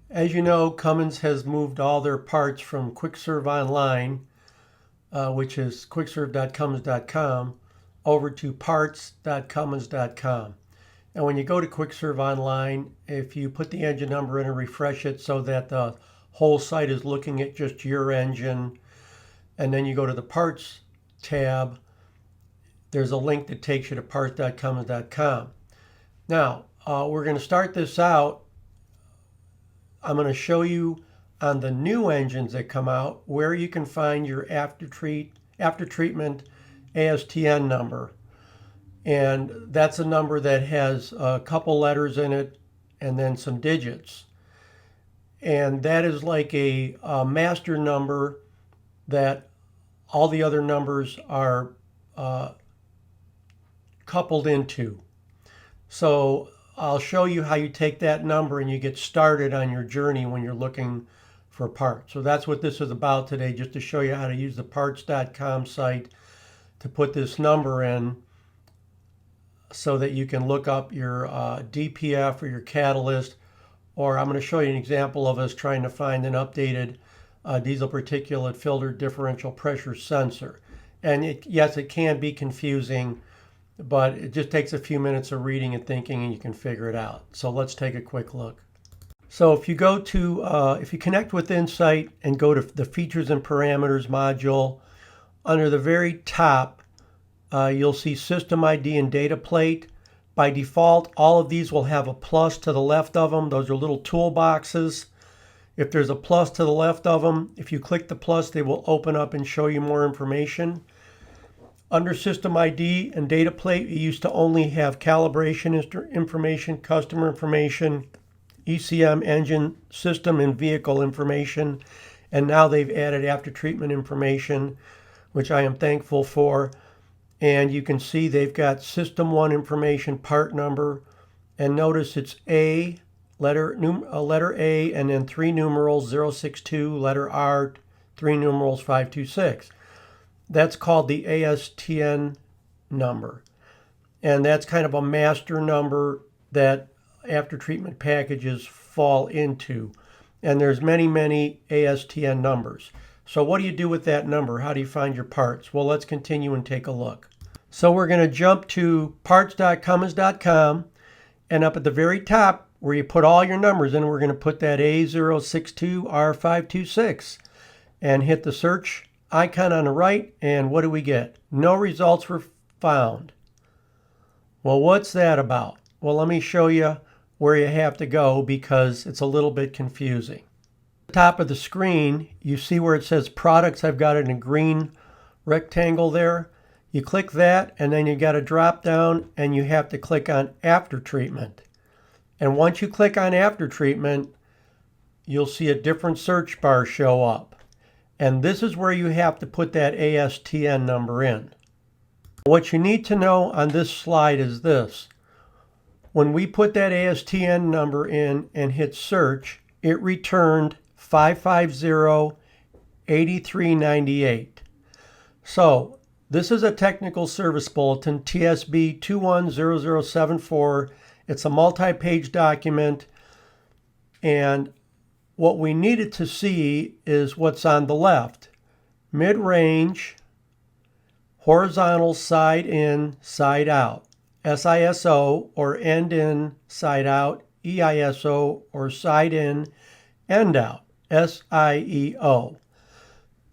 As you know, Cummins has moved all their parts from QuickServe Online, which is quickserve.cummins.com, over to parts.cummins.com. And when you go to QuickServe Online, if you put the engine number in and refresh it so that the whole site is looking at just your engine, and then you go to the Parts tab, there's a link that takes you to parts.cummins.com. Now, we're going to start this out. I'm going to show you on the new engines that come out where you can find your after treatment ASTN number. And that's a number that has a couple letters in it and then some digits. And that is like a master number that all the other numbers are coupled into. So I'll show you how you take that number and you get started on your journey when you're looking for parts. So that's what this is about today, just to show you how to use the parts.com site to put this number in so that you can look up your DPF or your catalyst, or I'm going to show you an example of us trying to find an updated diesel particulate filter differential pressure sensor. And yes, it can be confusing, but it just takes a few minutes of reading and thinking and you can figure it out. So let's take a quick look. So if you go to, if you connect with Insight and go to the Features and Parameters module, under the very top, you'll see System ID and Data Plate. By default, all of these will have a plus to the left of them. Those are little toolboxes. If there's a plus to the left of them, if you click the plus, they will open up and show you more information. Under System ID and Data Plate, you used to only have calibration information, customer information, ECM, engine, system, and vehicle information. And now they've added after treatment information, which I am thankful for. And you can see they've got System 1 information, part number. And notice it's A, letter A, and then 3 numerals, 062, letter R, 3 numerals, 526. That's called the ASTN number. And that's kind of a master number that after treatment packages fall into. And there's many, many ASTN numbers. So what do you do with that number? How do you find your parts? Well, let's continue and take a look. So we're going to jump to parts.cummins.com, and up at the very top where you put all your numbers in, we're going to put that A062R526 and hit the search icon on the right, and what do we get? No results were found. Well, what's that about? Well, let me show you where you have to go because it's a little bit confusing. At the top of the screen, you see where it says products. I've got it in a green rectangle there. You click that, and then you got to drop down and you have to click on after treatment. And once you click on after treatment, you'll see a different search bar show up. And this is where you have to put that ASTN number in. What you need to know on this slide is this. When we put that ASTN number in and hit search, it returned 550-8398. So this is a technical service bulletin, TSB 210074. It's a multi-page document, and what we needed to see is what's on the left. Mid-range, horizontal, side in, side out. SISO, or end in, side out. EISO, or side in, end out. SIEO.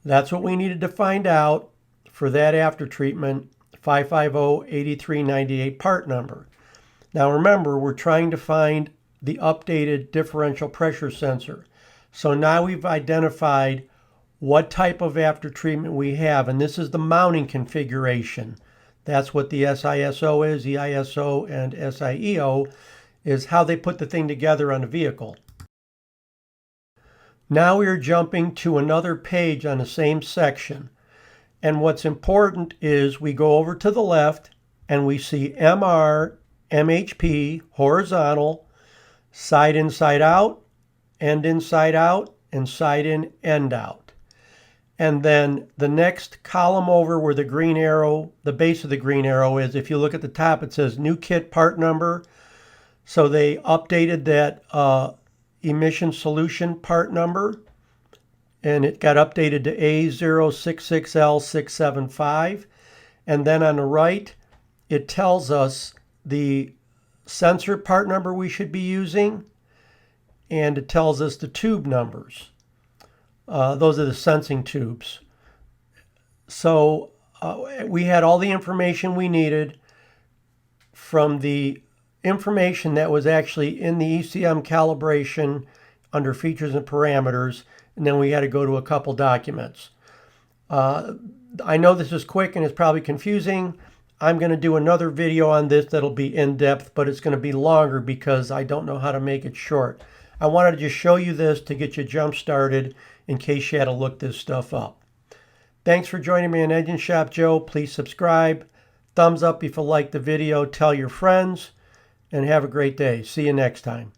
That's what we needed to find out for that after treatment 550-8398 part number. Now remember, we're trying to find the updated differential pressure sensor. So now we've identified what type of after treatment we have, and this is the mounting configuration. That's what the SISO is, EISO, and SIEO is how they put the thing together on a vehicle. Now we are jumping to another page on the same section. And what's important is we go over to the left and we see MR, MHP, horizontal, side inside out, end inside out, and side in, end out. And then the next column over where the green arrow, the base of the green arrow is, if you look at the top, it says new kit part number. So they updated that emission solution part number, and it got updated to A066L675. And then on the right, it tells us the sensor part number we should be using, and it tells us the tube numbers. Those are the sensing tubes. So we had all the information we needed from the information that was actually in the ECM calibration under features and parameters, and then we had to go to a couple documents. I know this is quick and it's probably confusing. I'm going to do another video on this that'll be in-depth, but it's going to be longer because I don't know how to make it short. I wanted to just show you this to get you jump-started in case you had to look this stuff up. Thanks for joining me on Engine Shop Joe. Please subscribe. Thumbs up if you like the video. Tell your friends. And have a great day. See you next time.